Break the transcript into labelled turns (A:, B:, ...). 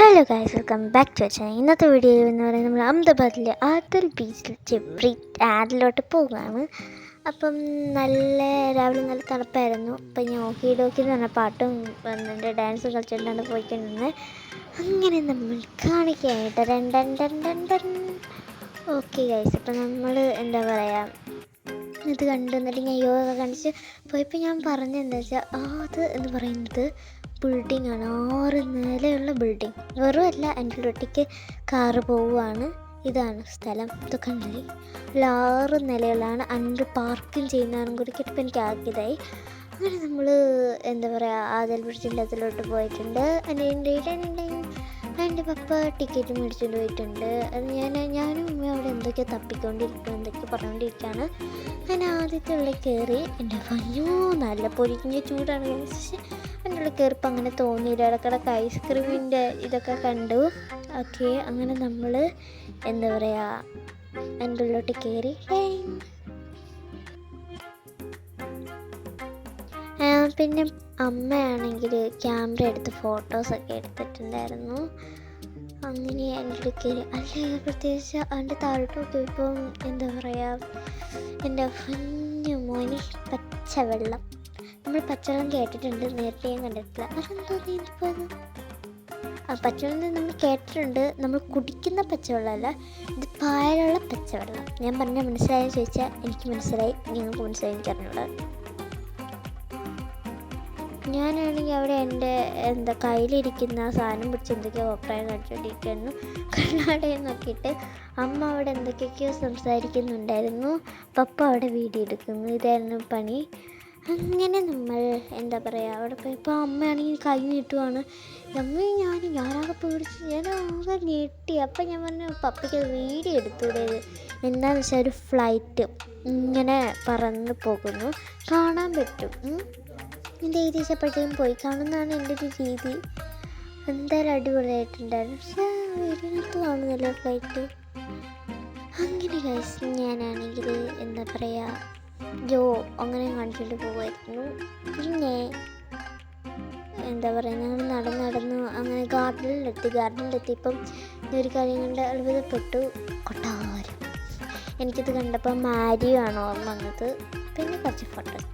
A: Hello guys, welcome back to channel. ഇന്നത്തെ video എന്ന് പറയുന്നത് നമ്മൾ അഹമ്മദാബാദിലെ ആദിൽ ബീച്ചിൽ ആദിലോട്ട് പോവുകയാണ്. അപ്പം രാവിലെ നല്ല തണുപ്പായിരുന്നു. അപ്പം ഞാൻ ഓക്കി ഡോക്കി എന്ന് പറഞ്ഞ പാട്ടും വന്നിട്ട് ഡാൻസും കളിച്ചിട്ടാണ് പോയിക്കൊണ്ടിരുന്നത്. അങ്ങനെ നമ്മൾ കാണിക്കാനായിട്ട് ഓക്കെ ഗൈസ്, അപ്പം നമ്മൾ എന്താ പറയുക, ഇത് കണ്ടു. എന്നിട്ട് ഞാൻ യോഗ കാണിച്ച് പോയപ്പോൾ ഞാൻ പറഞ്ഞെന്താ വെച്ചാൽ അത് എന്ന് പറയുന്നത് ബിൽഡിംഗ് ആണ്, 6 നിലയുള്ള ബിൽഡിങ്. വെറും അല്ല, എൻ്റെ ഒറ്റയ്ക്ക് കാറ് പോവുകയാണ്. ഇതാണ് സ്ഥലം. ഇത് കണ്ടില്ലേ, 6 നിലകളാണ്. 5 പാർക്കിംഗ് ചെയ്യുന്നതും കൂടി കിട്ടപ്പോൾ എനിക്ക് ആക്കിയതായി. അങ്ങനെ നമ്മൾ എന്താ പറയുക, ആദിൽ ബ്രിഡ്ജിൻ്റെ അതിലോട്ട് പോയിട്ടുണ്ട്. എൻ്റെ പപ്പ ടിക്കറ്റ് മേടിച്ചുകൊണ്ട് പോയിട്ടുണ്ട്. അത് ഞാനും അവിടെ എന്തൊക്കെയോ എന്തൊക്കെയോ പറഞ്ഞുകൊണ്ടിരിക്കുകയാണ്. ഞാൻ ആദ്യത്തെ ഉള്ളിൽ കയറി. എൻ്റെ ഭംഗിയോ നല്ല പൊരിഞ്ഞ ചൂടാണ്. പക്ഷേ എൻ്റെ ഉള്ളിൽ കയറിപ്പോൾ അങ്ങനെ തോന്നിയില്ല. ഇടക്കിടക്ക് ഐസ്ക്രീമിൻ്റെ ഇതൊക്കെ കണ്ടു. ഓക്കെ, അങ്ങനെ നമ്മൾ എന്താ പറയുക, എൻ്റെ ഉള്ളിലോട്ട് കയറി. പിന്നെ അമ്മയാണെങ്കിൽ ക്യാമറ എടുത്ത് ഫോട്ടോസൊക്കെ എടുത്തിട്ടുണ്ടായിരുന്നു. അങ്ങനെ എൻ്റെ കയറി. അല്ലെങ്കിൽ പ്രത്യേകിച്ച് അതിൻ്റെ താഴോട്ട് നോക്കിയപ്പം എന്താ പറയുക, എൻ്റെ കുഞ്ഞു മോന് പച്ചവെള്ളം. നമ്മൾ പച്ചവെള്ളം കേട്ടിട്ടുണ്ട്, നേരത്തെ ഞാൻ കണ്ടിട്ടില്ല. അതെന്തോ നീന്തിപ്പോയത്. പച്ചവെള്ളം നമ്മൾ കേട്ടിട്ടുണ്ട്, നമ്മൾ കുടിക്കുന്ന പച്ചവെള്ളമല്ല, ഇത് പാലുള്ള പച്ചവെള്ളം. ഞാൻ പറഞ്ഞാൽ മനസ്സിലായെന്ന് ചോദിച്ചാൽ എനിക്ക് മനസ്സിലായി, നിങ്ങൾക്ക് മനസ്സിലായി, എനിക്ക് അറിഞ്ഞൂടാ. ഞാനാണെങ്കിൽ അവിടെ എൻ്റെ കയ്യിലിരിക്കുന്ന സാധനം പിടിച്ച് എന്തൊക്കെയോ അഭിപ്രായം കാണിച്ചുകൊണ്ടിരിക്കുന്നു. കണ്ണാടയിൽ നോക്കിയിട്ട് അമ്മ അവിടെ എന്തൊക്കെയൊക്കെയോ സംസാരിക്കുന്നുണ്ടായിരുന്നു. പപ്പ അവിടെ വീഡിയോ എടുക്കുന്നു. ഇതായിരുന്നു പണി. അങ്ങനെ നമ്മൾ എന്താ പറയുക, അവിടെ പോയപ്പോൾ അമ്മയാണെങ്കിൽ കൈ നീട്ടുവാണ്. ഞാനാകെ പേടിച്ച്, ഞാനാകെ ഞെട്ടി. അപ്പം ഞാൻ പറഞ്ഞു, പപ്പയ്ക്ക് അത് വീഡിയോ എടുത്തൂടേത്. എന്താണെന്ന് വെച്ചാൽ ഒരു ഫ്ലൈറ്റ് ഇങ്ങനെ പറന്ന് പോകുന്നു, കാണാൻ പറ്റും. എൻ്റെ ഏകദേശപ്പോഴത്തേക്കും പോയി കാണുന്നതാണ് എൻ്റെ ഒരു രീതി. എന്തായാലും അടിപൊളിയായിട്ടുണ്ടായിരുന്നു. പക്ഷേ വീടിനകത്ത് കാണുന്നില്ല ഫ്ലൈറ്റ്. അങ്ങനെ കഴിച്ച് ഞാനാണെങ്കിൽ എന്താ പറയുക, അങ്ങനെ കാണിച്ചിട്ട് പോകുമായിരുന്നു. പിന്നെ എന്താ പറയുക, ഞങ്ങൾ നടന്നു അങ്ങനെ ഗാർഡനിലെത്തിയപ്പം ഒരു കാര്യം കണ്ട് അത്ഭുതപ്പെട്ടു. കൊട്ടാരം. എനിക്കിത് കണ്ടപ്പോൾ മാരിയാണ് ഓർമ്മ വന്നത്. പിന്നെ കുറച്ച് ഫോട്ടോസ്.